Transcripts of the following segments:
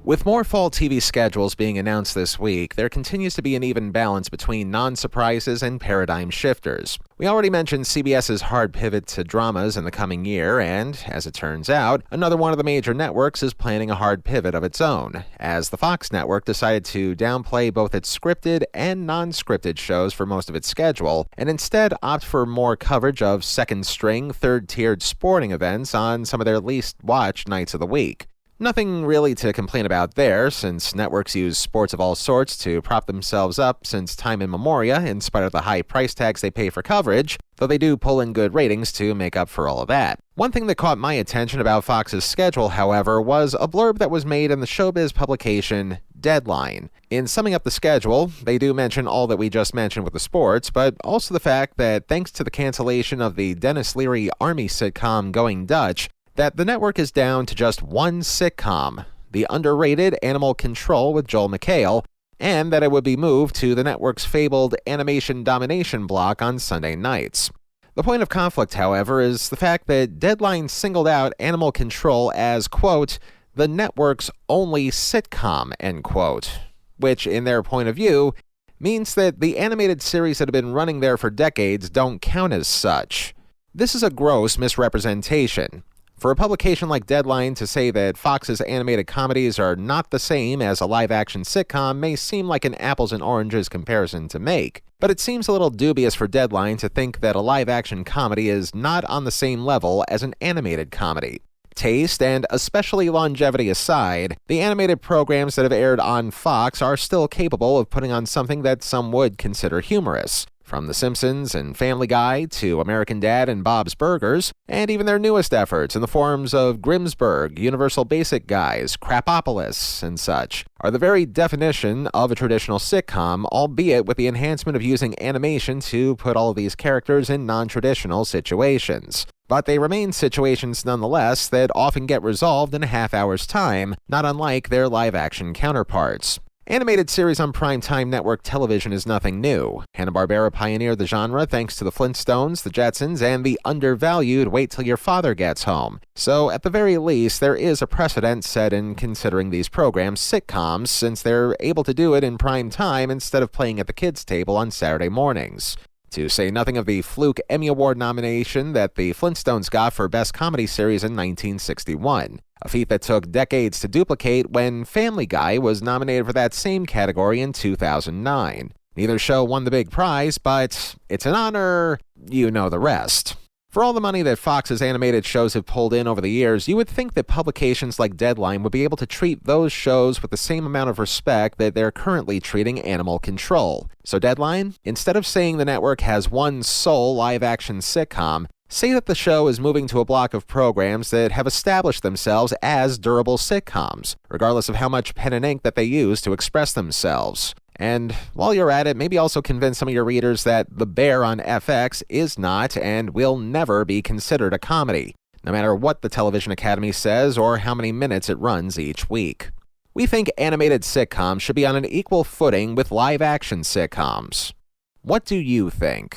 With more fall TV schedules being announced this week, there continues to be an even balance between non-surprises and paradigm shifters. We already mentioned CBS's hard pivot to dramas in the coming year, and, as it turns out, another one of the major networks is planning a hard pivot of its own, as the Fox network decided to downplay both its scripted and non-scripted shows for most of its schedule, and instead opt for more coverage of second-string, third-tiered sporting events on some of their least-watched nights of the week. Nothing really to complain about there, since networks use sports of all sorts to prop themselves up since time immemorial, in spite of the high price tags they pay for coverage, though they do pull in good ratings to make up for all of that. One thing that caught my attention about Fox's schedule, however, was a blurb that was made in the showbiz publication Deadline. In summing up the schedule, they do mention all that we just mentioned with the sports, but also the fact that thanks to the cancellation of the Dennis Leary Army sitcom Going Dutch, that the network is down to just one sitcom, the underrated Animal Control with Joel McHale, and that it would be moved to the network's fabled Animation Domination block on Sunday nights. The point of conflict, however, is the fact that Deadline singled out Animal Control as, quote, the network's only sitcom, end quote, which, in their point of view, means that the animated series that have been running there for decades don't count as such. This is a gross misrepresentation. For a publication like Deadline to say that Fox's animated comedies are not the same as a live-action sitcom may seem like an apples and oranges comparison to make, but it seems a little dubious for Deadline to think that a live-action comedy is not on the same level as an animated comedy. Taste, and especially longevity aside, the animated programs that have aired on Fox are still capable of putting on something that some would consider humorous. From The Simpsons and Family Guy to American Dad and Bob's Burgers, and even their newest efforts in the forms of Grimmsburg, Universal Basic Guys, Crapopolis, and such, are the very definition of a traditional sitcom, albeit with the enhancement of using animation to put all of these characters in non-traditional situations. But they remain situations nonetheless that often get resolved in a half hour's time, not unlike their live-action counterparts. Animated series on primetime network television is nothing new. Hanna-Barbera pioneered the genre thanks to the Flintstones, the Jetsons, and the undervalued Wait Till Your Father Gets Home. So, at the very least, there is a precedent set in considering these programs sitcoms, since they're able to do it in prime time instead of playing at the kids' table on Saturday mornings. To say nothing of the fluke Emmy Award nomination that the Flintstones got for Best Comedy Series in 1961. A feat that took decades to duplicate when Family Guy was nominated for that same category in 2009. Neither show won the big prize, but it's an honor, you know the rest. For all the money that Fox's animated shows have pulled in over the years, you would think that publications like Deadline would be able to treat those shows with the same amount of respect that they're currently treating Animal Control. So Deadline, instead of saying the network has one sole live-action sitcom, say that the show is moving to a block of programs that have established themselves as durable sitcoms, regardless of how much pen and ink that they use to express themselves. And while you're at it, maybe also convince some of your readers that The Bear on FX is not and will never be considered a comedy, no matter what the Television Academy says or how many minutes it runs each week. We think animated sitcoms should be on an equal footing with live-action sitcoms. What do you think?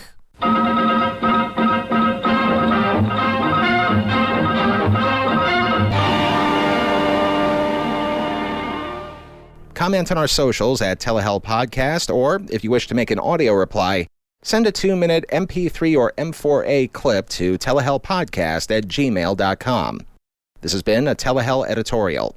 Comment on our socials at TelehellPodcast, or if you wish to make an audio reply, send a 2-minute MP3 or M4A clip to telehellpodcast@gmail.com. This has been a Telehell Editorial.